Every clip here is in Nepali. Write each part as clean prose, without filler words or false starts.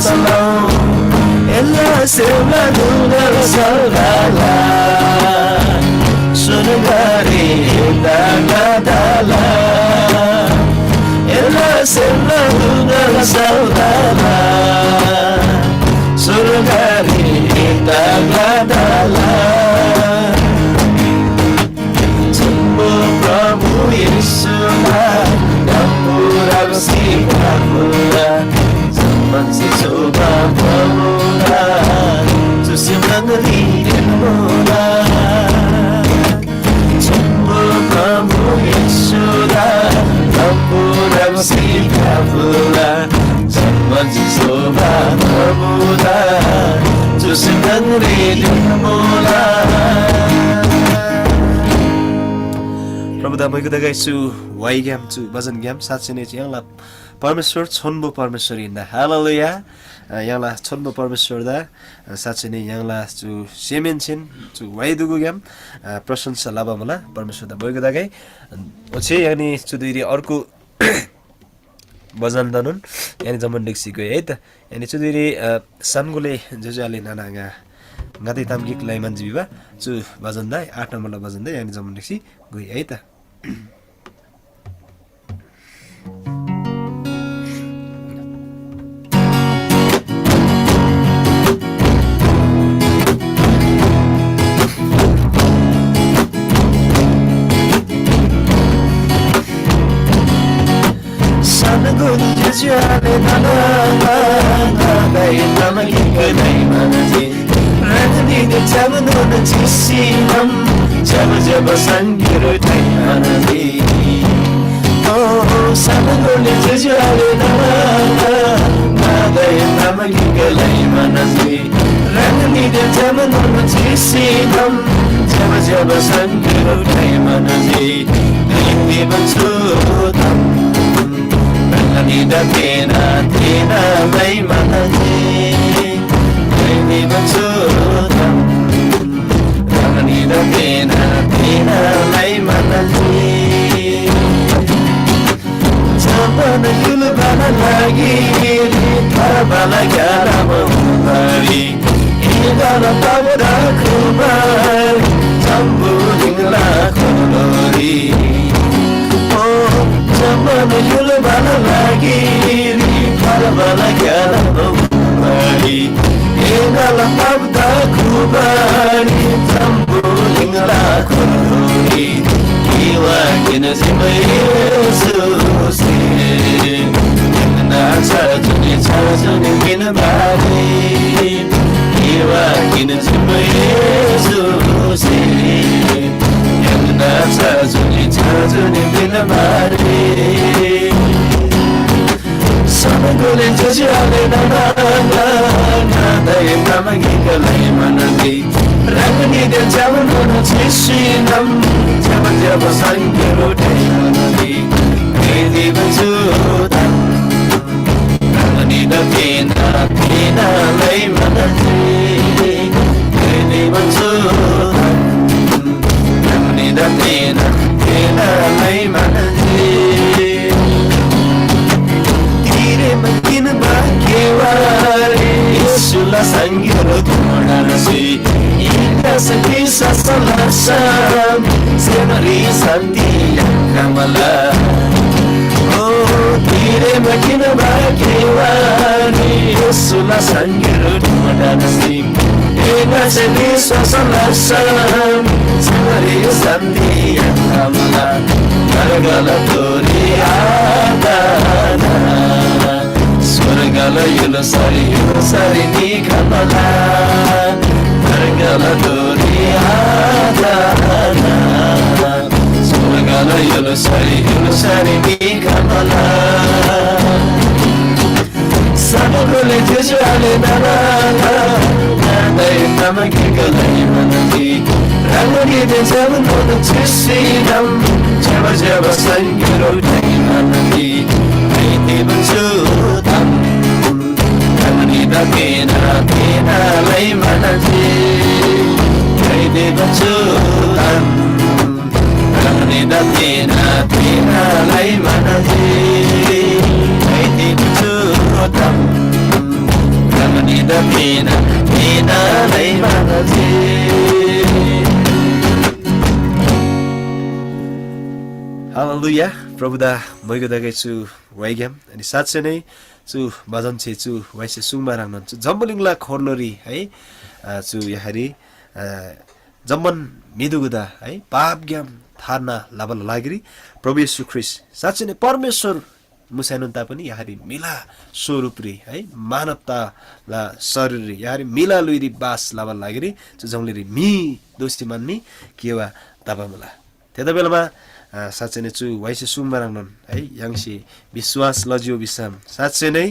salão ela serva dura salala sunagari dagadala ela serva dura salala sunagari dagadala Prabhu Yeshua Nampura Sikapura Samansi Soba Pamura Susimangali Demura Jumbo Prabhu Yeshua Nampura Sikapura Samansi Soba Pamura Susimangali Demura प्रभुदा मैले गाइछु वाइ ग्याम छु भजन ग्याम साँच्चै नै यहाँलाई परमेश्वर छोन्बो परमेश्वर हिँड्दा हालेलुया यहाँलाई छोन्बो परमेश्वर दा साँच्चै नै यहाँलाई छु सेमेन छिन् छु वाइ दुगु ग्याम प्रशंसा लाभा मला परमेश्वर दा मैले गाइ ओछे यानी छु दुईरी अर्को भजन दनुन यानी जमन डेक्सी गए है त यानी छु दुईरी सानगुले जजाले नानागा गादै तामगिक लाइमान जीवा छु भजन दा 8 नम्बरला भजन दा यानी जमन डेक्सी गए है त Jale nana dai tamaki kadai manaji rajni de chamno na chisinam jab jab sangiro dai manaji oh samno le jale nana dai tamaki kadai manaji rajni de chamno na chisinam jab jab sangiro dai manaji dei bansu tam Nida tena tena mai manaji Nidi bansutam Nida tena tena mai manaji Jaman yul bana lagi Bala gara mambari Igala pavda kumar Jambu dingla kolori Jaman yul bana lagi bala gyala mambari Igala pavda kumari Jambu dingla kolori Iwa kina zima Yesusi Yana chajuni kina bari Iwa kina zima Yesusi Yana chajuni kina bari Samagule jajale nana Dai tamagi kalai manandi Rangni de jamano na chishinam Jaba jaba sangiro dai manandi Kedi bansutam Rangni da pina lai manandi Kedi bansutam Rangni da pina lai manandi Makin bakeware Yesula sangiro tumanasi Ika sakisa salasam Senari sandiya kamala Oh, tire makin bakeware Yesula sangiro tumanasi Ika sakisa salasam Senari sandiya kamala Gargala tori adana Surgala yula sari ni kamala Gargala dori adana Surgala yula sari ni kamala Samagule jajale nana Dai tamaki kalai manati Rangani de jamano na chisinam Jaba jaba sangiro dai manati Aiti bansutam Rangani da pina lai manati Aiti bansutam Rangani da pina lai manati Aiti bansutam हालेलुया प्रभुदा मैगदागै छु वाइग्याम अनि साँच्चै नै छु भजन छे छु वाइसे सुङमा राख्न छु जम्बलिङला खोर्लोरी है छु यहारी जम्मन मिदुगुदा है पाप ग्याम थार्ना लाबल लागिरी प्रभु येशू ख्रीष्ट साँच्चै नै परमेश्वर मुसाइनुन्ता पनि यहारी मिला स्वरूपरी है मानवताला शरीर यहारी मिला लुइरी बास लाबल लागिरी छु जंगलिरी मी दोस्ती मान्नी केवा तापा मला त्यता बेलामा साँच्चै नै छु वाइसे सुङमा राख्न है याङसी विश्वास लजियो विश्राम साँच्चै नै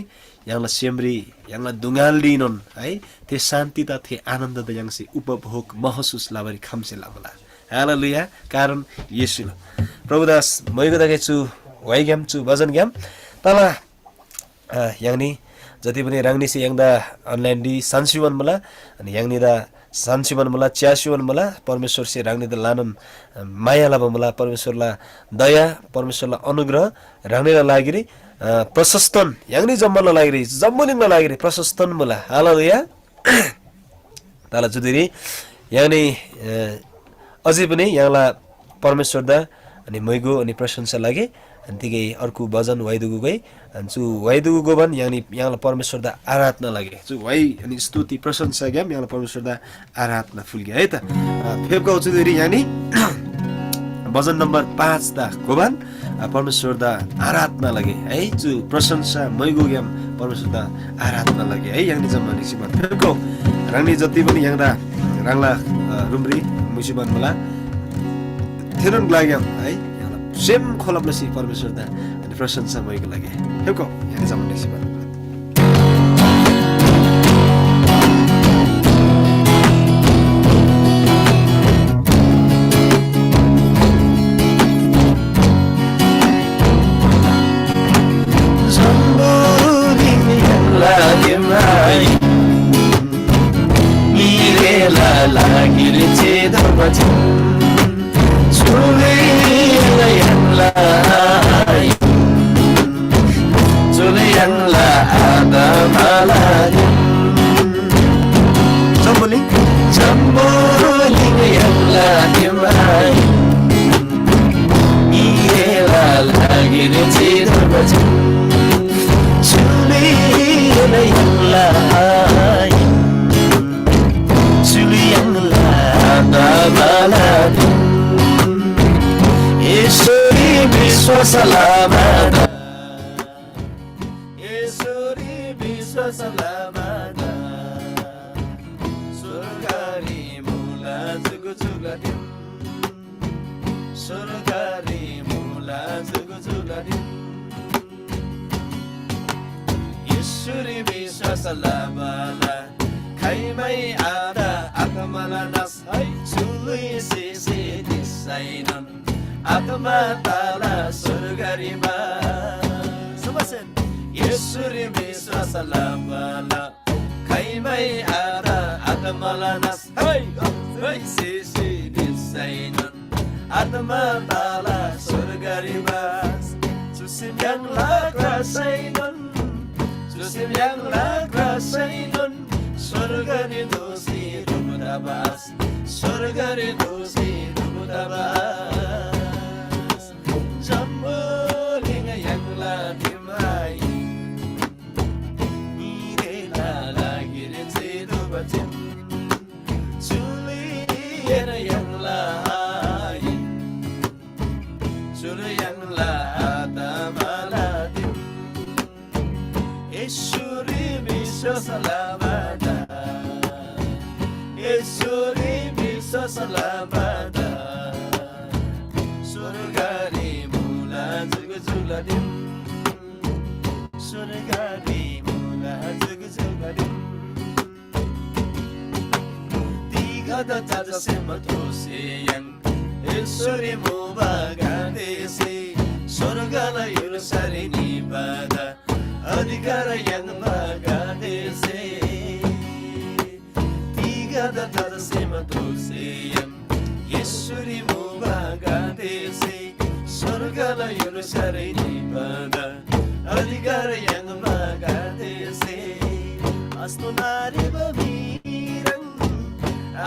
याङला सेम्री याङला दुङ्गाल दिनन् है ते शान्ति त थे आनन्द त याङसी उपभोग महसुस लाबरी खामसे लाबला हालेलुया कारण येशू प्रभुदास मैगदागे छु वाइग्याम छु भजन ग्याम तला याङनी जति पनि राङ्निसे याङदा अनलाइन दि सान्सिवन मला अनि याङनिदा सान्सिवन मला च्यासिवन मला परमेश्वर से राङ्निदा लानन माया लाभ मला परमेश्वरला दया परमेश्वरला अनुग्रह राङ्निला लागिरी प्रशस्तन याङनी जम्मनला लागिरी जम्मनिङला लागिरी प्रशस्तन मला हालेलुया ताला जुदिरी याङनी अझै पनि याङला परमेश्वर दा अनि मैगो अनि प्रशंसा लागे अनि तिकै अर्को भजन वाइदुगु गई अनि छु वाइदुगु गोबन यानी यहाँलाई परमेश्वर दा आराधना लागे छु वाइ अनि स्तुति प्रशंसा ग्याम यहाँलाई परमेश्वर दा आराधना फुल्गे है त फेबको चुदेरी यानी भजन नम्बर 5 दा गोबन परमेश्वर दा आराधना लागे है छु प्रशंसा मैगु ग्याम परमेश्वर दा आराधना लागे है यानी जम्मानी सिमा फेबको रानी जति पनि यहाँदा राङला रुम्री मुसिबन मला थेरन लाग्याम है सेम खोलाप्लसी परमेश्वर दा अनि प्रशंसा मैको लागि हेको यहाँ जम्मानी सिमा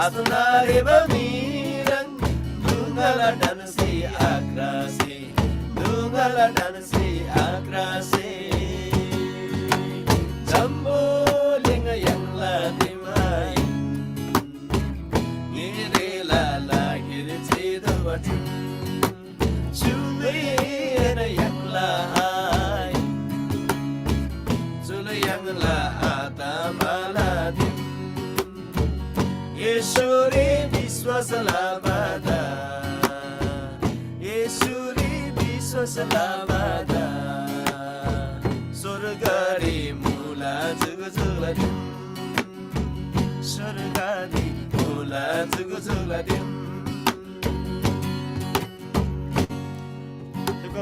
Astunare bamirang Dungala dansi akrasi Dungala dansi akrasi Jambu linga yang ladimai Ngiri lala kiri cidu batin Culi ena yang lahai Culi yang lahata maladim Yeshuri Viswasalamada Yeshuri Viswasalamada Surgari Mula Zuguzuladim Surgari Mula Zuguzuladim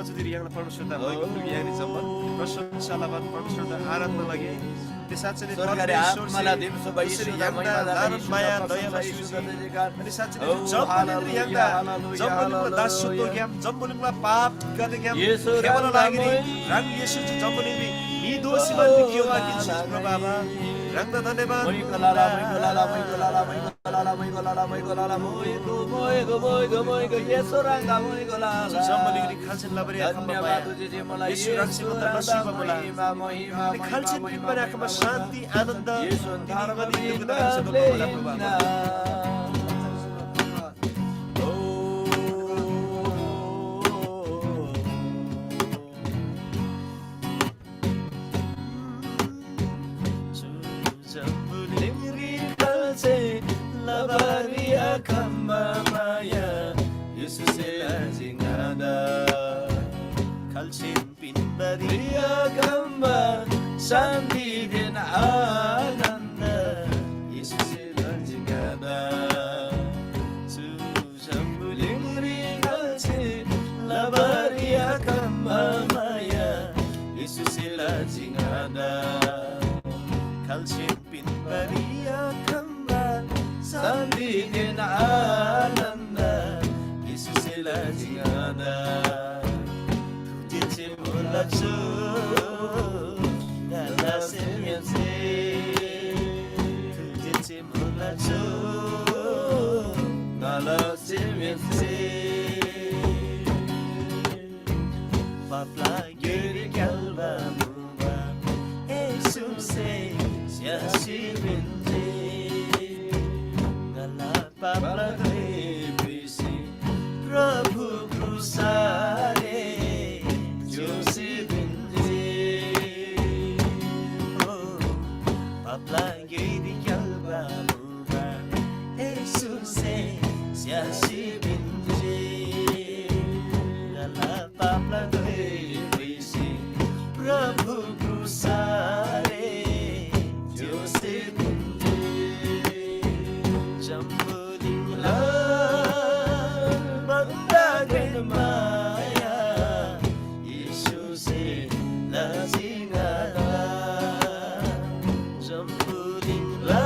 Terima yang परमेश्वरलाई महिमा यानी जम्मा प्रशंसालाबाट परमेश्वरलाई आराधना लागि त्यसपछि नै स्वर्गले आत्मालाई दिम सबै यसरी हामीलाई लालन माया दयालाई सुझिदिएका अनि साँच्चै नै जम्बुलिङले याङ्दा जम्बुलिङलाई दासत्व ज्ञान जम्बुलिङलाई पाप गर्ने ज्ञान केवल लागि रङ येशू जम्बुलिङले निर्दोषीमा निक्यो लागि बाबा रङ धन्यवाद जम्बुलिङले खाल्छन् लबरे येशू रङसँग नसिब मलाई खाल्छन् पिपरा आँखामा शान्ति आनन्द Sandi din ananda Yesus lanjigada Su jambuling ringalse labaria kamamaya Yesus lanjigada Kalsin pinbaria kamba Sandi din ananda Yesus lanjigada Tujitse mulatsu Papla geri kalba muba Esuse siasi binti Ngala papla debisi Prabhu krusare Josi binti Papla geri kalba muba Esuse siasi binti Ngala papla debisi Prabhu krusare Josi binti Jambuling la Magdagan maya Yesuse lazingala Jambuling la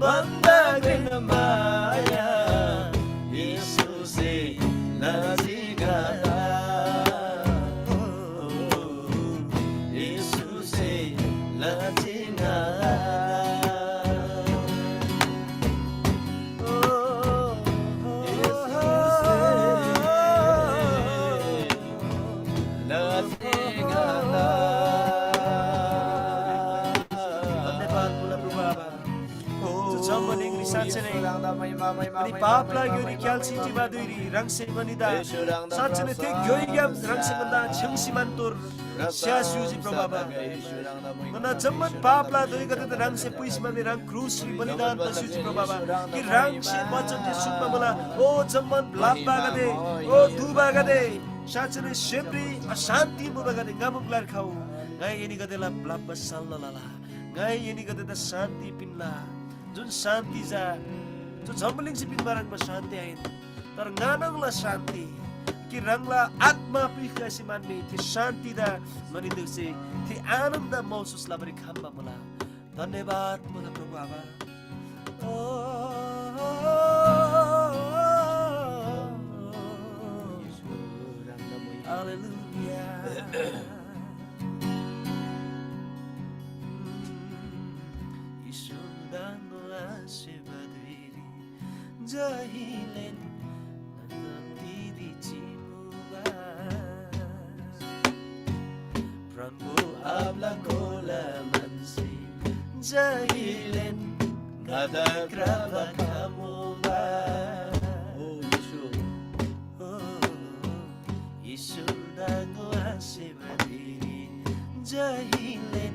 Magdagan maya Yesuse lazingala Yesuse lazingala Ani papla gyori kyalsi tiba duiri rangse manida sancane te gyoigam rangse manda chengsiman tur syasuji probaba mana jamman papla doi gate rangse puisma me rang cruci balidan tasuji probaba ki rangse macam te sukma mala o jamman blabba gate o duba gate sancane shepri ashanti muba gate ngamuk lar khau ngai ini gate la blabba sallalala ngai ini gate da shanti pinla jun shanti ja जो जम्बलिङ सिपिन बारङमा शान्ति आइन तर गानङला शान्ति कि रङला आत्मा पिखासी मान्ने थी शान्ति दा मनिदुसे थी आनन्द महसुस लाबरी खाम्बा मला धन्यवाद मला प्रभु आबा हालेलुया आशीर्वादरी जहिलेन नगतिरी चिमुवा प्रभु आपलाकोला मान्छे जहिलेन ngada kraba kamuba Yesu dango asibadiri jahilen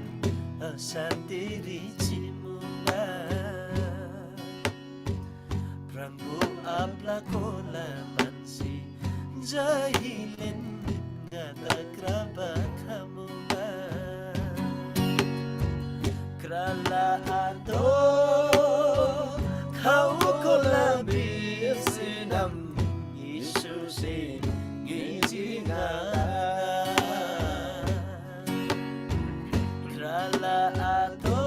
asatiri cimuba Pranggu apla kola mansi jahilen ngada kraba kamuba Krala ato kau kolabi sinam Yesus ngijinga Krala ato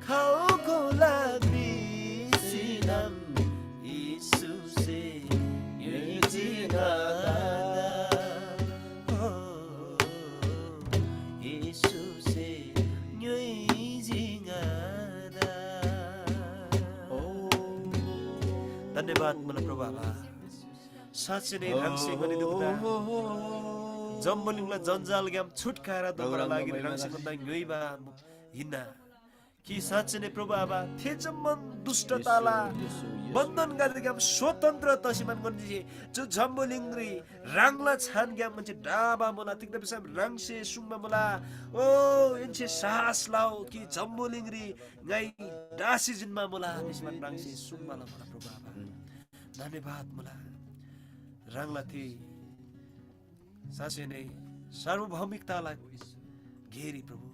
kau kolabi sinam Yesus ngijinga धन्यवाद मला प्रभु आमा साँच्चै नै रङ्सी गनी दुख्दा जम्बलिङलाई जन्जाल ग्याम छुटकारा दबरा लागि रङ्सी भन्दा न्योइबा हिन्ना कि साँच्चै नै प्रभु आमा थे जम्मन दुष्टताला बन्धन गर्दै ग्याम स्वतन्त्र तसिमान गन्जी जो जम्बलिङरी राङला छान ग्याम मान्छे डाबा मला तिक्दा पिसा रङ्से सुङमा मला ओ एन्छे साहस लाओ कि जम्बलिङरी गाई डासी जिनमा मला निस्मान रङ्से सुङमा मला प्रभु आमा धन्यवाद मला राङला थिए साँच्चै नै सार्वभौमिकतालाई घेरी प्रभु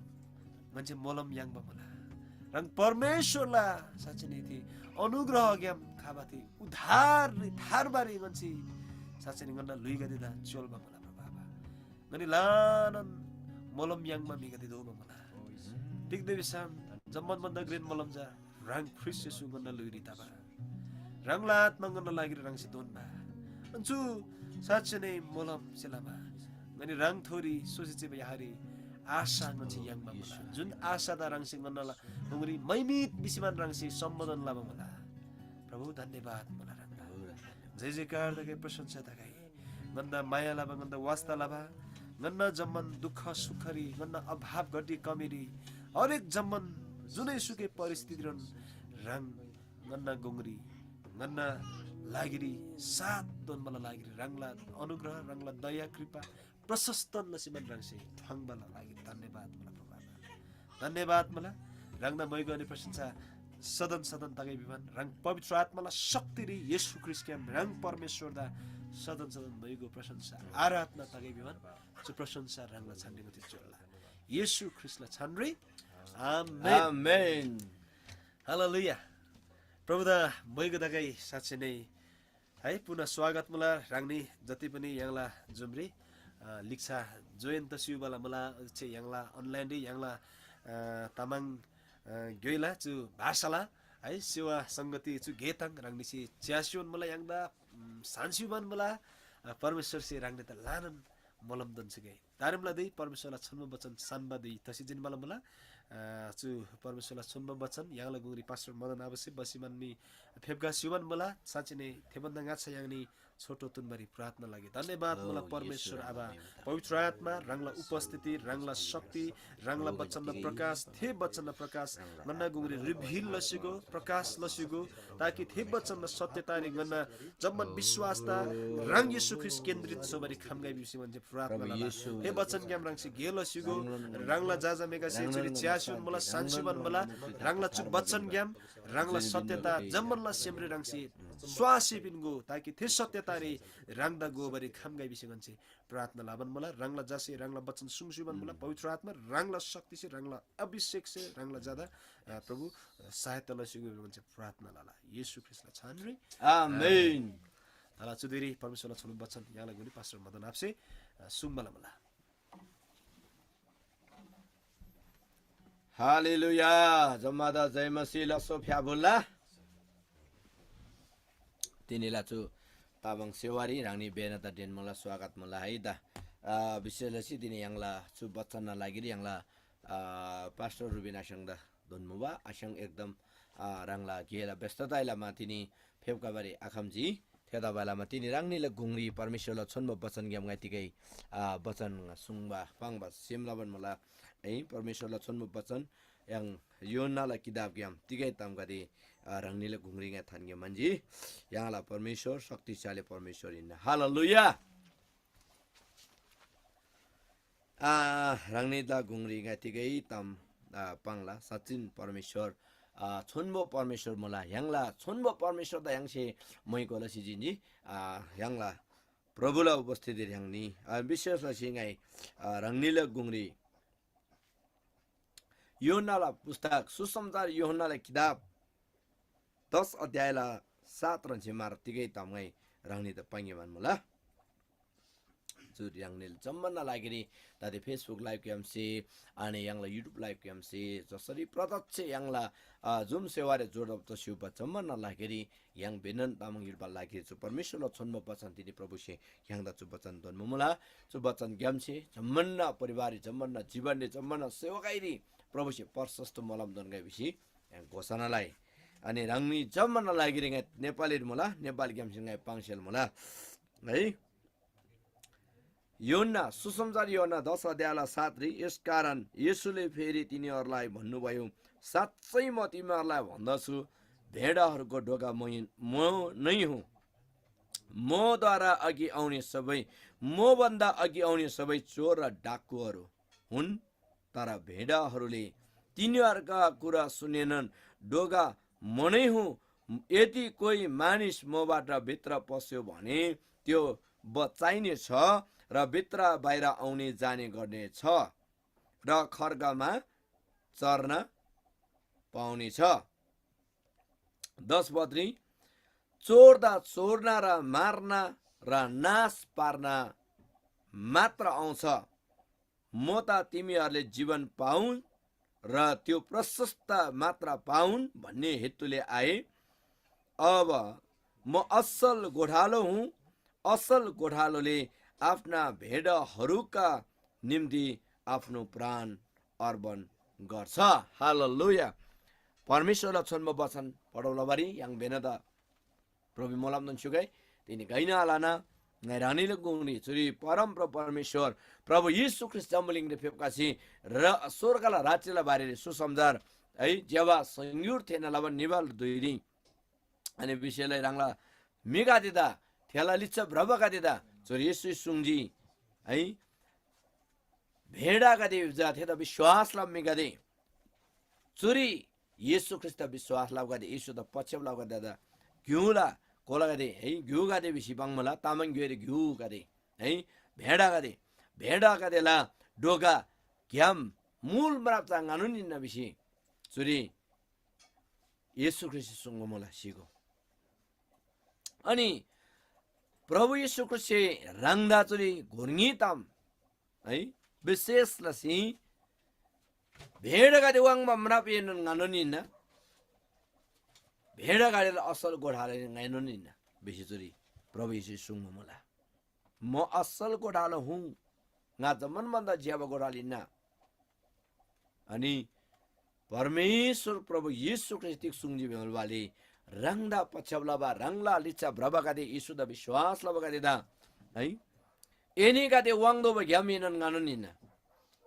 मान्छे मलम याङबा मला रङ परमेश्वरला साँच्चै नै थिए अनुग्रह ग्याम खाबा थिए उद्धार थारबारी मान्छे साँच्चै नै गन्ना लुइगा दिदा चोलबा मला प्रभु आमा गनी लानन मलम याङमा मिगा दिदोबा मला टिक्दै बिसाम जम्मन बन्द ग्रेन मलम जा राङ ख्रिस्ट येशू गन्ना लुइरी ताबा राङला आत्मा गर्न लागि राङसी दोनमा अन्चु साँच्चै नै मलम सेलामा गनी राङ थोरी सोचे बिहारी आशा गन्छ याङमा मला जुन आशा दा राङसी गन्नला उंगरी मैमित बिसिमान राङसी सम्बोधन लाबा मला प्रभु धन्यवाद मला राङला जय जयकार दगे प्रशंसा दगाई गन्दा माया लाबा गन्दा वास्ता लाबा गन्ना जम्मन दुःख सुखरी गन्ना अभाव गड्डी कमेरी हरेक जम्मन जुनै सुकै परिस्थिति रन राङ गन्ना गोंगरी गन्ना लागिरी सात दोन मला लागिरी राङला अनुग्रह राङला दया कृपा प्रशस्त नसिमन राङसे ठङबला लागि धन्यवाद मला प्रभु धन्यवाद मला राङना मैगो अनि प्रशंसा सदन सदन तगै विमान राङ पवित्र आत्माला शक्ति रि येशू ख्रिस्ट के राङ परमेश्वर दा सदन सदन मैगो प्रशंसा आराधना तगै विमान जो प्रशंसा राङला छान्ने गति चोला येशू ख्रिस्टला छान्रे आमेन आमेन हालेलुया प्रभु दा मैगो दगै साँच्चै नै है पुनः स्वागत मला राङनी जति पनि यङला जुम्री लिक्सा जोयन्त सिउबाला मला छे यङला अनलाइन रि यङला तामाङ ग्योइला चु भाषाला है सेवा संगति चु गेताङ राङनी छि च्यास्योन मला यङदा सान्सिउमान मला परमेश्वर से राङने त लानन मलम दन्छगे तारमला दे परमेश्वरला छन्म वचन सानबा दे तसी जिन मला चु परमेश्वरला छन्म वचन यङला गुंगरी पास्टर मदन आवश्यक बसिमाननी फेबगा सिउमान मला साँच्चै नै थेबन्दा छ यङनी छोटो तुनबारी प्रार्थना लागि धन्यवाद मला परमेश्वर आबा पवित्र आत्मा राङला उपस्थिति राङला शक्ति राङला वचनमा प्रकाश थे वचनमा प्रकाश गन्ना गुंगरी रिभिल लसिगो प्रकाश लसिगो ताकि थे वचनमा सत्यता रि गन्ना जम्मन विश्वासता राङ येशू ख्रिस्ट केन्द्रित सोबरी खामगाई बिसी मन्जे प्रार्थना ला हे वचन ग्याम राङसे गेल लसिगो राङला जाजा मेगा सेचरी च्यासुन मला सान्सिबन मला राङला चु वचन ग्याम राङला सत्यता जम्मनला सेमरे राङसे स्वासी बिनगो ताकि थे सत्यता रे राङदा गोबरी खामगाई बिसी गन्छे प्रार्थना लाबन मला राङला जासे राङला वचन सुङसुबन मला पवित्र आत्मा राङला शक्ति से राङला अभिषेक से राङला ज्यादा प्रभु सहायता लसिगो गन्छे प्रार्थना लाला येशू ख्रिस्टला छान रे आमेन ताला चुदेरी परमेश्वरला छनु वचन यहाँलाई गुनी पास्टर मदन आपसे सुङमला मला हालेलुया जम्मादा जय मसीह सोफिया बोल्ला तिनीला छु ताबङ सेवारी रानी बेनता डेन मलाई स्वागत मलाई है दा विशेष लसी दिने यङला छु बच्चन लागिरी यङला पास्टर रुबिना संग दा donmuba asyang ekdam rangla gela bestataila matini phepkabari akhamji theda bala matini rangni la gungri parmeshwarla chonba bacan gyam ngatikai bacan sungba pangba semlaban mala ai parmeshwarla chonba bacan yang yona la kitab gyam tigai tamgadi rangni la gungri nga than gyam manji yang la parmeshwar shaktiशाली परमेश्वर in hallelujah rangni la gungri nga tigai tam pangla sachin परमेश्वर chonbo परमेश्वर मला yangla chonbo परमेश्वर da yangse moikola sijinji yangla प्रभुला उपस्थिति ह्याङ्नी विशेषलाई सिंगाई रंगनीला गुंगरी योहन्नाला पुस्तक सुसमाचार योहन्नाला किताब 10 अध्यायला 7 रन्चे मार्तिकै तमै रंगनी त पाङ्गेमान मला जुर याङ्नेल जम्मना लागेरी दादे फेसबुक लाइभ क्याम्से अनि याङला युट्युब लाइभ क्याम्से जसरी प्रत्यक्ष याङला जुम सेवारे जोडप त शिवप जम्मना लागेरी याङ बेनन तामङ युर्बा लागेरी छु परमेश्वरले छन्म बचन दिने प्रभु से याङदा छु बचन दन मुमुला छु बचन ग्याम्से जम्मना परिवार जम्मना जीवनले जम्मना सेवाकाइरी प्रभु से प्रशस्त मलम दन गएपछि याङ घोषणालाई अनि रंगनी जम्मना लागेरी नेपाली मुला नेपाली ग्याम्से गाय पाङसेल मुला है योना सुसमाचार योना 10 अध्यायला 7 यसकारण येशूले फेरि तिनीहरूलाई भन्नुभयो साच्चै म तिमीहरूलाई भन्दछु भेडाहरूको ढोका म नै हुँ मद्वारा अघि आउने सबै मभन्दा अघि आउने सबै चोर र डाकुहरू हुन् तर भेडाहरूले तिनीहरूका कुरा सुनेनन् ढोका म नै हुँ यदि कोही मानिस मबाट भित्र पस्यो भने त्यो बचाइने छ र भित्र बाहिर आउने जाने गर्ने छ र खर्गमा चर्न पाउने छ 10 बद्री चोर्दा चोर्ना र मार्ना र नाश पार्न मात्र आउँछ म त तिमीहरूले जीवन पाउन् र त्यो प्रशस्त मात्रा पाउन् भन्ने हेतुले आए अब म असल गोठालो हुँ असल गोठालोले आफ्ना भेडाहरूका निम्ति आफ्नो प्राण अर्पण गर्छ हालेलुया परमेश्वरले छन्म वचन पढाउला बारी yang benada प्रभु मोलाम दन सुगै तिनी गाइना लाना रानीले गुंगनी चुरी परम परमेश्वर प्रभु यीशु ख्रीष्ट जम्बलिङले फेपकासी र स्वर्गला राज्यला बारेले सुसमाचार है जेवा संयुर थेन लबन निवाल दुइरी अनि विषयलाई राङला मेगा दिदा थेला लिच्छ भ्रबका दिदा चोरी यीशु सुङजी है भेडा का दे जाथे त विश्वास ला मेगा दे चोरी यीशु ख्रीष्ट विश्वास ला गदे यीशु त पछ्यब ला गदा घ्युला कोला गदे है घ्यु गदे बिसी बाङमला तामाङ गरे घ्यु गदे है भेडा गदेला डोगा घ्याम मूल मराप चाङानु निन्न बिसी चोरी यीशु ख्रीष्ट सुङ मला सिगो अनि प्रभु यीशु ख्रीष्ट रंगदा चोरी घुर्गी ताम है विशेष लसी भेड गदे वाङ मराप येन गानु निन्न भेड गाडेर असल गोठाले गाइनु निन्न बिसी चोरी प्रभु यीशु सुङ मला म असल गोठालो हुँ nga zaman manda ज्याब गोठालिन्न अनि परमेश्वर प्रभु यीशु ख्रीष्ट सुङजी बेलवाले रंगदा पछबलाबा रंगला लिच्चा भ्रबगादे यीशु द विश्वास लबगादे दा है एनी गादे वाङदो बग्यामिनन गानुनिन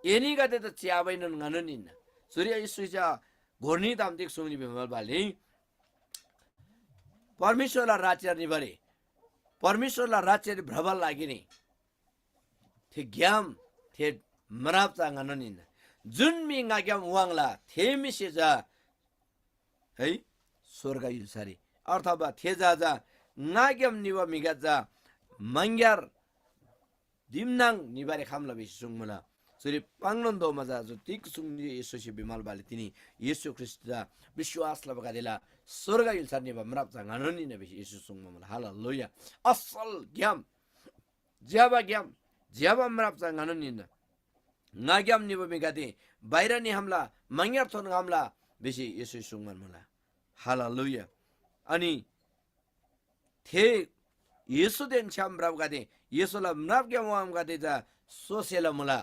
एनी गादे त च्याबैनन गानुनिन सूर्य यीशु जा घोर्नी तामतिक सुङजी बेलवाले परमेश्वरला राज्य निभरे परमेश्वरला राज्य भ्रबल लागिने थे ग्याम थे मराप्चा गानुनिन जुन मिङा ग्याम वाङला थे मिसेजा है स्वर्ग युसारी अथवा थेजा जा नाग्याम निवा मिगाजा मंग्यार दिमनाङ निबारे खामला बिस सुङमला सरी पाङनन्दो मजा जो तिक सुङजी येशूसी बिमाल बाले तिनी येशू ख्रीष्ट विश्वास लबगादेला स्वर्ग युसार निवा मराप्चा गानुनिन बिस येशू सुङमला हालेलुया असल ग्याम ज्याबा मराप्चा गानुनिन नाग्याम निवा मिगादे बाहिरनी हमला मंग्यार थोन हमला बिसी येशू सुङमन मला हालेलुया अनि थे येशू देन छाम ब्राब गादे येशूला म्राब ग्याम वाम गादे जा सोसेला मला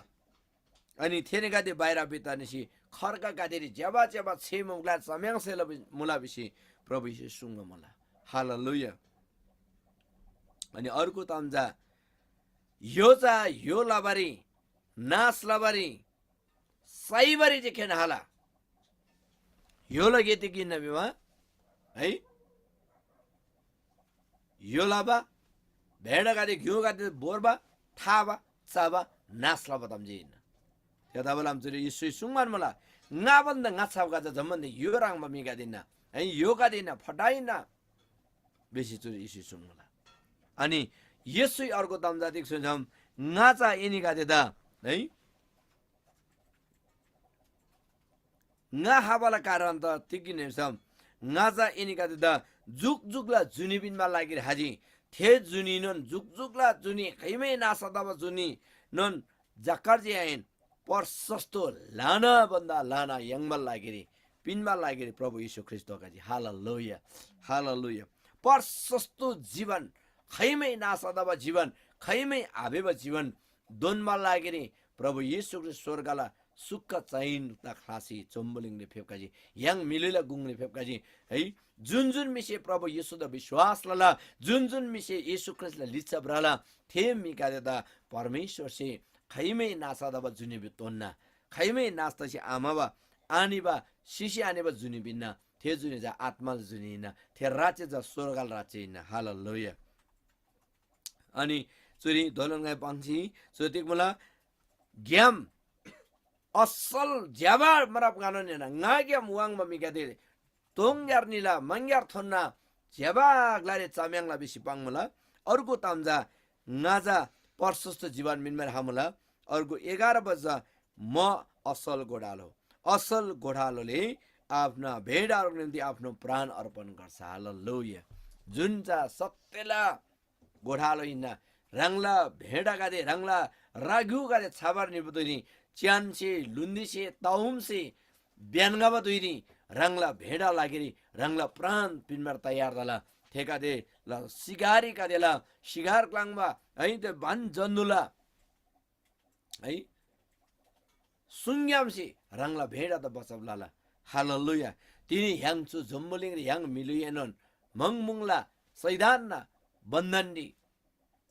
अनि थेने गादे बाहिर बितानेसी खर्का गादेरी जेबा जेबा छे मुगला सम्याङ सेला मुला बिसी प्रभु यीशु सुंग मुला हालेलुया अनि अर्को तम्जा यो लाबारी नास लाबारी साइबारी जे खेन हाला यो लगेति कि नबिमा है यो लाबा भेडा गादे घिउ गादे बोरबा थाबा चाबा नास लाबा तम्जिन त्यता बेला आमचुरी यीशु सुंगमान मला ngaban da ngatsaw gaza zaman yo rang ba mi gadina ai yo gadina फटाइना बेसी चुरी यीशु सुंगला अनि यसै अर्को तम्जातिक सुझम ngaचा इनि गादे दा है nga हावाला कारण त तिकिने सम ngaचा इनि गादे दा जुक जुकला जुनी बिनमा लागि हाजी थे जुनी नन जुक जुकला जुनी खैमै नासदाबा जुनी नन जाकर्जी आइन पर सस्तो लाना बन्दा लाना यङमल लागिरी पिनमा लागिरी प्रभु यीशु ख्रीष्टका जी हालेलुया हालेलुया पर सस्तो जीवन खैमै नासदाबा जीवन खैमै आबेबा जीवन दोनमा लागिरी प्रभु यीशु ख्रीष्ट स्वर्गला सुक्का चाहिन त खासी चम्बलिङले फेपकाजी यङ मिलेला गुङले फेपकाजी है जुन जुन मिसे प्रभु यीशु द विश्वास लला जुन जुन मिसे यीशु ख्रीष्टले लिच्छा ब्राला थे मिका देता परमेश्वर से खैमै नासादबा जुनि बितोन्ना खैमै नास्तासी आमाबा आनिबा सिसी आनेबा जुनि बिन्ना थे जुनि जा आत्मा जुनिना थे राज्य जा स्वर्गल राज्यना हालेलुया अनि चुरी दोलनगाई पंक्षी सोतिक मला ग्याम असल ज्याबा मराप गानो नेना ngagyam wangba mikade tongyar nila mangyar thonna ज्याबा ग्लारे चाम्याङला बेसी पाङमला अर्को तामजा ngaजा प्रशस्त जीवन मिनमेर हमला अर्को 11 बजा म असल गोडालोले आफ्ना भेडाहरूको निम्ति आफ्नो प्राण अर्पण गर्छ हालेलुया जुन जा सत्यला गोडालो हिन्ना रंगला भेडा गादे रंगला राग्यु गादे छाबार निबुदनी च्यानसे लुन्दिसे ताउमसे ब्यानगाबा दुइरी रंगला भेडा लागिरी रंगला प्राण पिनमार तयार दला ठेका दे ल सिगारी का देला सिगार क्लाङबा है त भन जन्नुला है सुङ्यामसी रंगला भेडा त बचबलाला हालेलुया तिनी ह्याङचु जम्बलिङ रे ह्याङ मिलुएनन मंगमुङला सैदानना बन्धनडी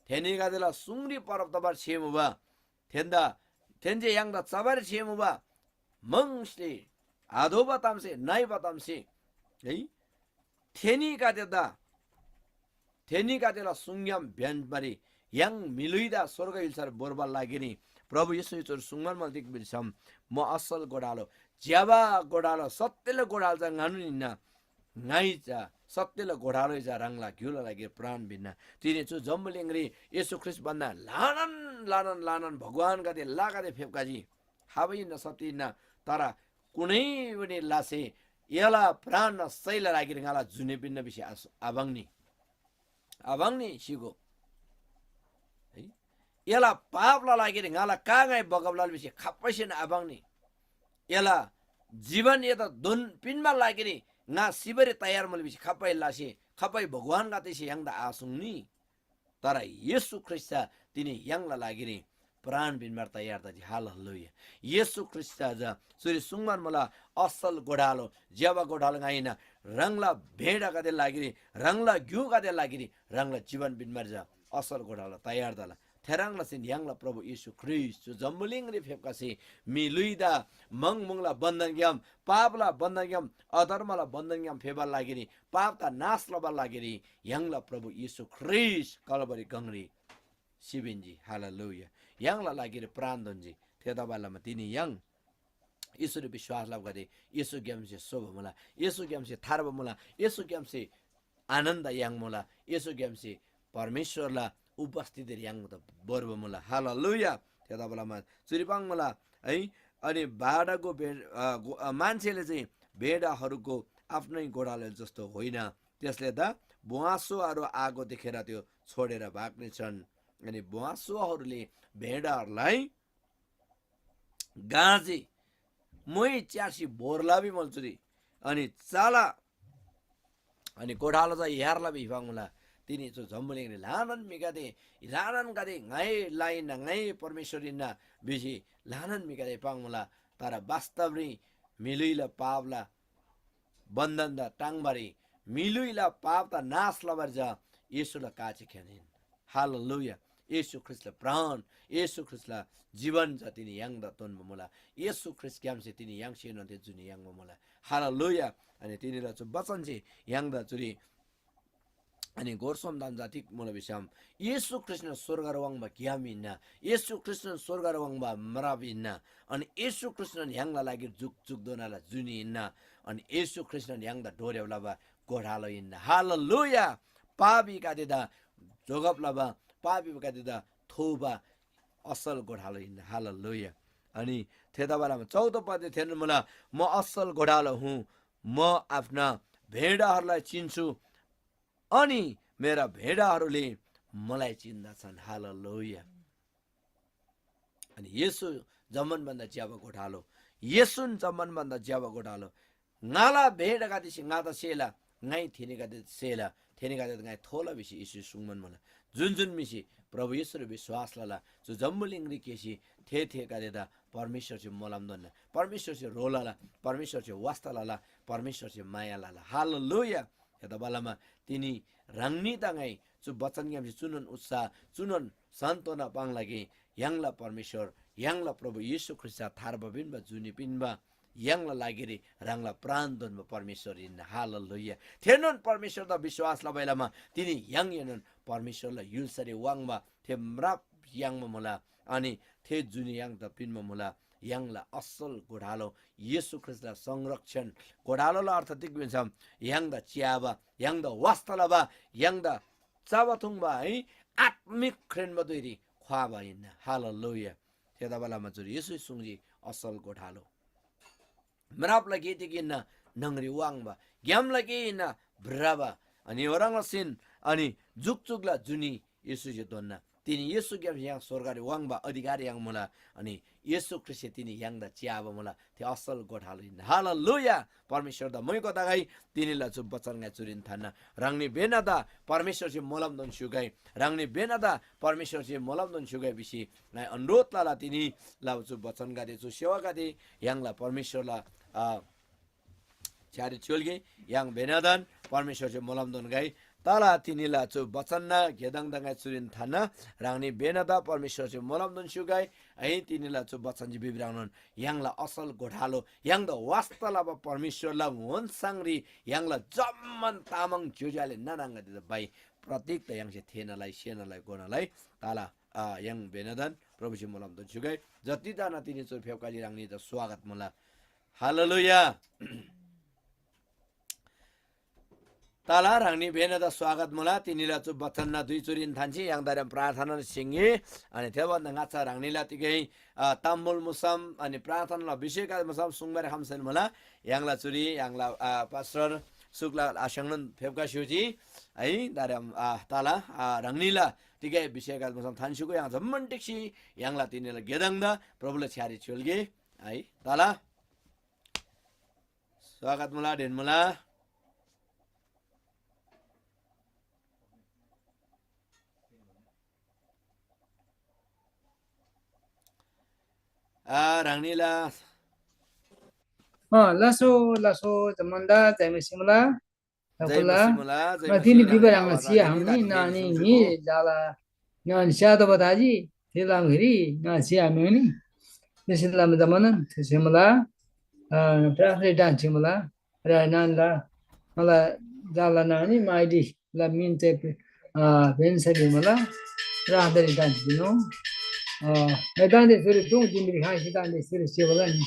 थेनी का देला सुंगरी परब तबार छेमुबा थेन्दा थेन्जे ह्याङदा चबार छेमुबा मंगले आधो बतामसे नाइ बतामसे है थेनी का देला सुङ्याम ब्यानबारी yang miluida sorga hilsar borbal lagini प्रभु यीशु चोर सुंगन मल्तिक बिसम म असल गोडालो ज्याबा गोडालो सत्यले गोडाल जा गानुनिना नाइचा सत्यले गोडालो जा रंगला घ्युला लागि प्राण बिना तिनी छु जम्बलिङरी येशू ख्रीष्ट बन्दा लानन भगवान गदे लागादे फेपकाजी हाबै न सतिना तर कुनै पनि लासे यला प्राण न सैला लागि रंगला जुने बिन्न बिसी आबाङनी सिगो यला पापला लागि ngaला कागाय बगबलाल बिसे खपैसिन आबाङनी यला जीवन यता दोन पिनमा लागि nga सिबरे तयार मल बिसे खपै लासे खपै भगवान गातेसे यांगदा आसुङनी तर येशू ख्रीष्ट तिनी यांगला लागि प्राण बिनमार तयार दि हालेलुया येशू ख्रीष्ट जा सुरी सुङमान मला असल गोडालो ज्याबा गोडालो गाइना रंगला भेडा गादे लागि रंगला घ्यु गादे लागि रंगला जीवन बिनमार जा असल गोडालो तयार दला थेराङला सिन यांगला प्रभु येशू ख्रीष्ट जम्बलिङ रे फेपकासे मिलुइदा मंगमुङला बन्धन ग्याम पापला बन्धन ग्याम अधर्मला बन्धन ग्याम फेबा लागि पापता नाश लबा लागि यांगला प्रभु येशू ख्रीष्ट कलबरी गंगरी शिबिनजी हालेलुया यांगला लागि प्राण दन्जी थेदा बालामा तिनी yang येशूले विश्वास लाभ गरे येशू ग्याम से शोभ मला येशू ग्याम से थारब मला येशू ग्याम से आनन्द yang मला येशू ग्याम से परमेश्वरला उपस्थिति याङ त बर्ब मला हालेलुया त्यता बेलामा चुरिपाङ मला है अनि बाडाको मान्छेले चाहिँ भेडाहरूको आफ्नै गोडाले जस्तो होइन त्यसले त बुवासोहरू आगो देखेर त्यो छोडेर भाग्ने छन् अनि बुवासोहरूले भेडाहरूलाई गाँजे मै च्यासी बोरलाबी मल्चुरी अनि चाला अनि गोडालो चाहिँ हेर्ला बिफाङ मला तिनी जो जम्बलिङले लानन मिगादे लानन गादे ngaइ लाइन ngaइ परमेश्वरिना बिसी लानन मिगादे पाङमला तर वास्तवरी मिलुइला पावला बन्धन दा टाङबारी मिलुइला पाप दा नाश लबर जा येशुला काचे खेनिन हालेलुया येशू ख्रिस्टला प्राण येशू ख्रिस्टला जीवन छ तिनी याङ दा तोन मला येशू ख्रिस्ट क्याम से तिनी याङ से न जुनी याङ मला हालेलुया अनि तिनीला छु वचन चाहिँ याङ दा चुरी अनि गोरसोम दान जाति मोला बिसाम येशू कृष्ण स्वर्ग रवाङबा ग्यामिन्ना येशू कृष्ण स्वर्ग रवाङबा मराबिन्ना अनि येशू कृष्ण ह्याङला लागि जुग जुग दोनाला जुनी इन्ना अनि येशू कृष्ण ह्याङदा ढोर्याउलाबा गोढालो इन्ना हालेलुया पापी कादेदा जोगपलाबा पापी कादेदा थोबा असल गोढालो इन्ना हालेलुया अनि थेदा बेलामा 14 पद थिएन मलाई म असल गोढालो हुँ म आफ्ना भेडाहरूलाई चिन्छु अनि मेरा भेडाहरूले मलाई चिन्दछन् हालेलुया अनि येशू जमनभन्दा ज्यादा गोठालो येशून जमनभन्दा ज्यादा गोठालो ngala भेड गादिसी ngada सेला ngai थिने गादे सेला थिने गादे ngai थोला बिसी यीशु सुङमन मला जुन जुन मिसी प्रभु येशूर विश्वास लाला जो जम्बुलिंगरी केसी थे थे गादे दा परमेश्वर चाहिँ मोलाम दन्न परमेश्वर चाहिँ रोलाला परमेश्वर चाहिँ वास्ता लाला परमेश्वर चाहिँ माया लाला हालेलुया यता बेलामा तिनी राङ्नी ताङै जो वचन ग्यामसी चुनन उत्साह चुनन सान्त्वना पाङ लागि याङला परमेश्वर याङला प्रभु येशू ख्रिस्ट थार्बा बिनबा जुनी बिनबा याङला लागिरे राङला प्राण दोनबा परमेश्वर इन हालेलुया थेनन परमेश्वर दा विश्वास ला बेलामा तिनी याङ यनन परमेश्वरला युलसरे वाङबा थे म्राप याङमा मला अनि थे जुनी याङ त पिनमा मला याङला असल गोढालो येशू ख्रिस्टला संरक्षण गोढालोला अर्थ दिक बिन्छ याङदा च्याबा याङदा वास्तलाबा याङदा चाबाथुङबा है आत्मिक ख्रेनमा दुइरी ख्वाबा इन हालेलुया त्यता बेलामा जुरी येशू सुङजी असल गोढालो म्रापला गेतिकिन नंगरी वाङबा ग्यामला गेइन भ्राबा अनि ओराङला सिन अनि जुकजुकला जुनी येशू जे दोन्ना तिनी येशू ग्याम यहाँ स्वर्गरे वाङबा अधिकारी याङ मला अनि येशू ख्रिस्ट तिनी याङदा च्याबा मला त्यो असल गोठालो इन हालेलुया परमेश्वर दा मैको दागाई तिनीला चु बचन गा चुरिन थाना राङनी बेनादा परमेश्वर चाहिँ मोलम दन सुगाई राङनी बेनादा परमेश्वर चाहिँ मोलम दन सुगाई बिसी नाइ अनुरोध लाला तिनी ला चु बचन गादे चु सेवा गादे याङला परमेश्वरला छ्यारी चोलगे याङ बेनादन परमेश्वर चाहिँ मोलम दन गाई ताला तिनीला चु बचन्ना घेदाङ दंगा चुरिन थाना राङनी बेनादा परमेश्वर चाहिँ मोलम दन सुगाई है तिनीला चु बचन जी बिब्राउन याङला असल गोठालो याङ द वास्तला परमेश्वरला होन सांगरी याङला जम्मन तामाङ जुजाले नानाङगा दिदा बाई प्रत्येक त याङ चाहिँ थेनलाई सेनलाई गोनलाई ताला याङ बेनादन प्रभु जी मोलम दन सुगाई जति जना तिनी चु फेवकाली राङनी त स्वागत मला हालेलुया ताला राङनी बेनदा स्वागत मला तिनीला चु बचन्ना दुई चुरिन थान्छी याङ दारम प्रार्थना सिंगे अनि त्यहाँभन्दा गाछा राङनीला तिकै ताम्बुल मुसम अनि प्रार्थना विषयका मुसम सुङबारे खामसन मला याङला चुरी याङला पास्टर सुक्ला आशंगन फेवका शिवजी है दारम ताला राङनीला तिकै विषयका मुसम थान्छुको याङ जम्मन टेक्सी याङला तिनीला गेदङदा प्रभुले छ्यारी छोलगे है ताला स्वागत मला डेन मला राङनीला laso zamanda jaimesimula Jay akula मसीमुला Jay matini मसीमुला bibarang sia hamni nani ni jala nan sia to bataji tilang hiri na sia meni nisilam zamanan simula prasri dan simula ranan la mala jala nani maidi la minte ben sabimula radari dan dino medan de suri tung jimri ha sidan de suri simula ni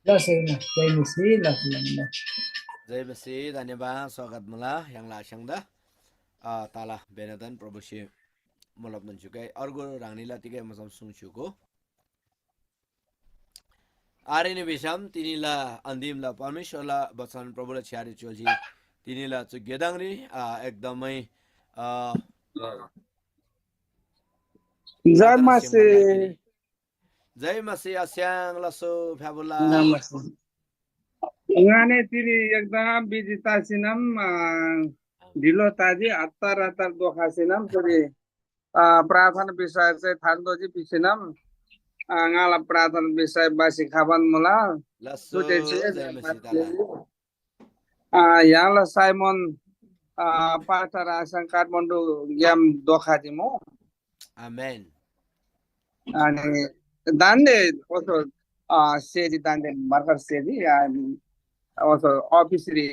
lasena jaimesi lasena जय मसी धन्यवाद स्वागत मला याङला आशंगदा ताला बेनदन प्रभु से मोलबन जुकै अर्गो राङनीला तिकै मसम सुङछुको आरेने बेसाम तिनीला अन्तिमला परमेश्वरला वचन प्रभुले छ्यारी चोलजी तिनीला चु गेदाङरी एकदमै जय मसी जय मसी अस्याङ लसो फ्याबुला नमस्ते उहाँले तिनी एकदम बिजितासिनम ढिलो ताजी हतार हतार दोखासिनम तरी प्रार्थना विषय चाहिँ थान्दोजी पिसिनम ngala प्रार्थना विषय बासी खाबन मुला लसो सुटे छे जय मसीह ताला यहाँलाई साइमन पास्टर आसन काठमाडौँ ग्याम दोखा दिमो आमेन अनि दान्डे कसो सेरी दान्डे भर्खर सेरी अनि कसो अफिसरी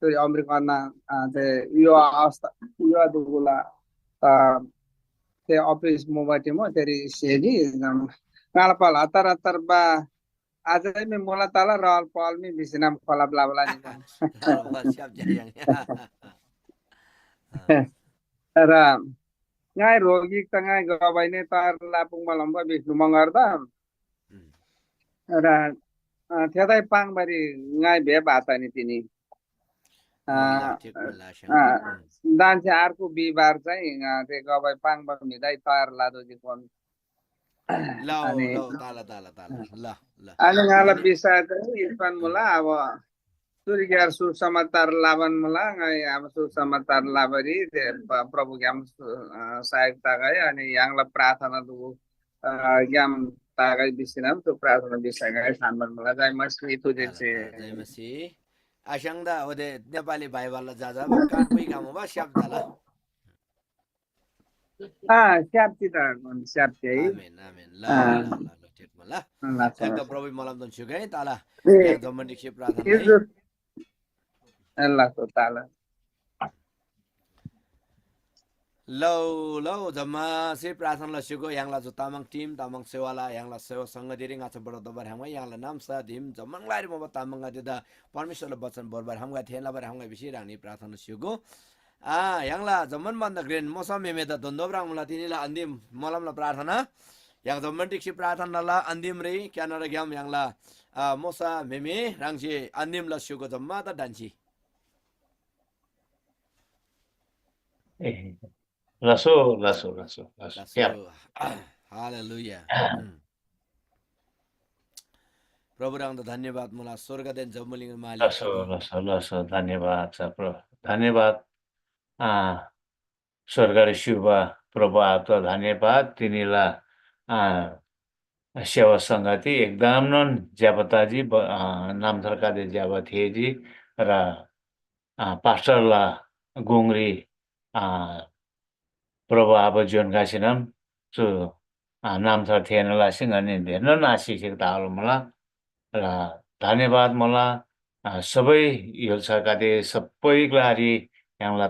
त्यो अमेरिकनमा ते यो अवस्था यो दुगुला ते अफिस मोबाइल मो तेरी सेरी ngala atar atar ba aja mi mola tala roll pol mi bisinam kolab labla ni Lalu siap jayang ra ngai rogi tangai gabai ne tar lapung malamba bisnu mangarda ra thedai pang bari ngai be bata ni tini ठिक बोला सँग dan चाहिँ अर्को बिहिबार चाहिँ त्यो गवाई पाङ मिदाई तार लादो जिकोन लो अनि लो ताला ताला ताला ल ल अनि ngala bisa चाहिँ इरफान मुला अब सूर्य सुसमाचार लावन मुला ngai अब सुसमाचार लाबरी प्रभु ज्ञान सहायता गए अनि यहाँलाई प्रार्थना दु ज्ञान तागै बिसिनाम त्यो प्रार्थना विषय गए सानबन मुला चाहिँ मस्ती तुझे जय मसीह आशंदा ओदे नेपाली भाइबाला जाजा कान कोही काम बा सियाप जाला स्याप्ती त स्याप्ती है आमेन आमेन ल ल ल ल ठिक मला एकदम प्रभु मलम दन सुगै ताला यहाँ जम्मन के प्रार्थना है अल्लाह को ताला लो लो जम्मा से प्रार्थना लसिको यहाँला जो तामाङ टिम तामाङ सेवाला यहाँला सेवा संघ दिरिङ आछ बडो दबर हामी यहाँला नाम सा धिम जम्मङ लारि म तामाङ दिदा परमेश्वरले वचन बरबार हामीगा थेला बर हामीगा बिसि रानी प्रार्थना सिको यहाँला जम्मन बन्द ग्रेन मौसम मेमे त धन्यवाद मला तिनीला अन्तिम मलमला प्रार्थना यहाँ जम्मन टिक्सी प्रार्थना ला अन्तिम रे क्यानर ग्याम यहाँला मोसा मेमे राङसे अन्तिम लसिको जम्मा त डान्सी Lasso, lasso, lasso, lasso. Yeah. हालेलुया प्रभु राम धन्यवाद मलाई स्वर्ग देन जम्मलिङ मालिक Lasso, lasso, lasso. धन्यवाद छ प्रभु धन्यवाद स्वर्गले शिवा प्रभु आपका धन्यवाद तिनीलाई सेवा सङ्गति एकदम नन ज्यापताजी नामथरकाले ज्यापथेजी र पास्टरला गुङ्री प्रभु आप जीवन गासिनम सो नामथर थिएनला सिंगनि धेर नासिक ताल मला र धन्यवाद मला सबै यो सरकारले सबै ग्लारी यहाँला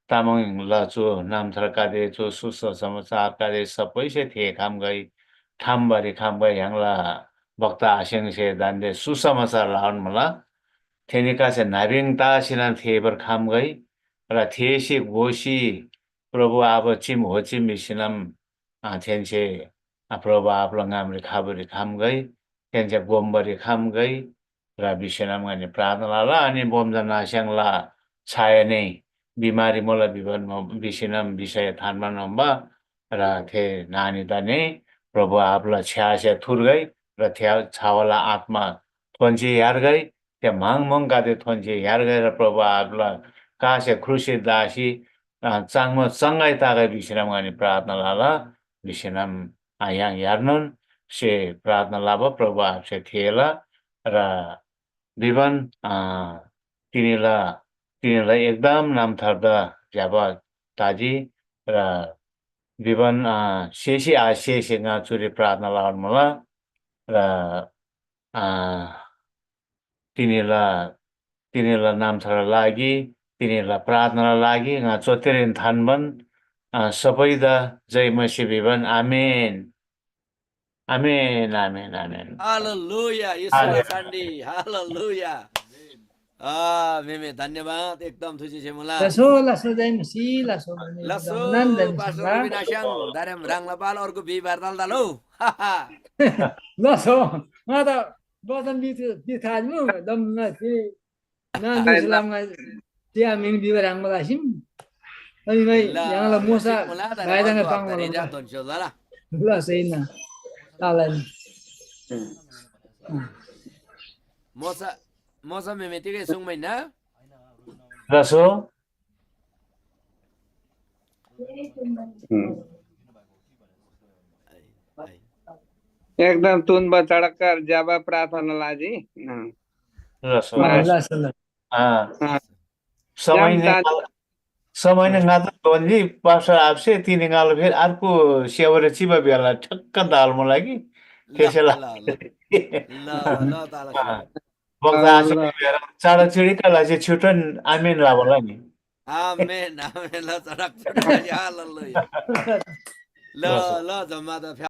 तामाङ लचो नामथरकाले जो सुसमाचारकाले सबै से थिए काम गई ठामबारी काम गई यहाँला वक्ता आसिङ से दानले सुसमाचार लाउन मला थेनिका से नाबिङता सिना थिएबर काम गई र थिएसी गोसी प्रभु आप चिम हो चिम मिसिनम थेन्से प्रभु आप लंगामरी खाबरी खाम गई थेन्से गोमबरी खाम गई र बिसिनम गने प्रार्थना ला अनि बोमजना स्याङला छाया नै बिमारी मोला विवन बिसिनम विषय थानमा नम्बा र थे नानी दने प्रभु आपला छ्यासे थुर गई र थ्या छावला आत्मा थोन्ची यार गई त्या माङ गादे थोन्ची यार गई र प्रभु आपला कासे खुसी दासी चाङमा चङ्गाई तागै बिसिनम गने प्रार्थना लाला बिसिनम yang yarnon से प्रार्थना लाभ प्रभु आपसे थिएला र विवन तिनीलाई एकदम नाम थर्दा ज्याब ताजी र विवन शेषी आशेषेगा चुरी प्रार्थना लाउन मला र तिनीलाई नाम थर लागि तिनीलाई प्रार्थना लागि चोतेरिन थानबन सबैदा जय मसी विवन आमेन आमेन आमेन आमेन हालेलुया ईश्वर सन्डी हालेलुया मेमे धन्यवाद एकदम थुसी छे मला लासो जाइ मसी लासो लसो पास्टर विनाशङ दारेम राङला पाल अर्को बिहिबार दल दलौ लासो म त बदन बिथाज्मु दम नथि नाम इस्लाम त्या मिन बिबर राङ मलासिम अनि मै यहाँला मोसा भाइदाङ पाङ रेजा दोन्सो दला ल सैना आलाई मोसा मेमे तिकै सुङमै ना रसो एकदम तुन बचडक्कर जब प्रार्थनालाई जी ल समय ल ल समय जाम नै समय नै ngatur donji pastor आपसे तिनी ngalu फेरि अर्को सेवरे चिबा बेला ठक्क दालमा लागि ल त्यसैलाई ल ल ल ल ताला बग्दा आशा लिएर चाँडा चिडिकालाई चाहिँ छिटो आमेन लाबोला नि आमेन आमेन ल चडक चडक हालेलुया ल ल जम्मा त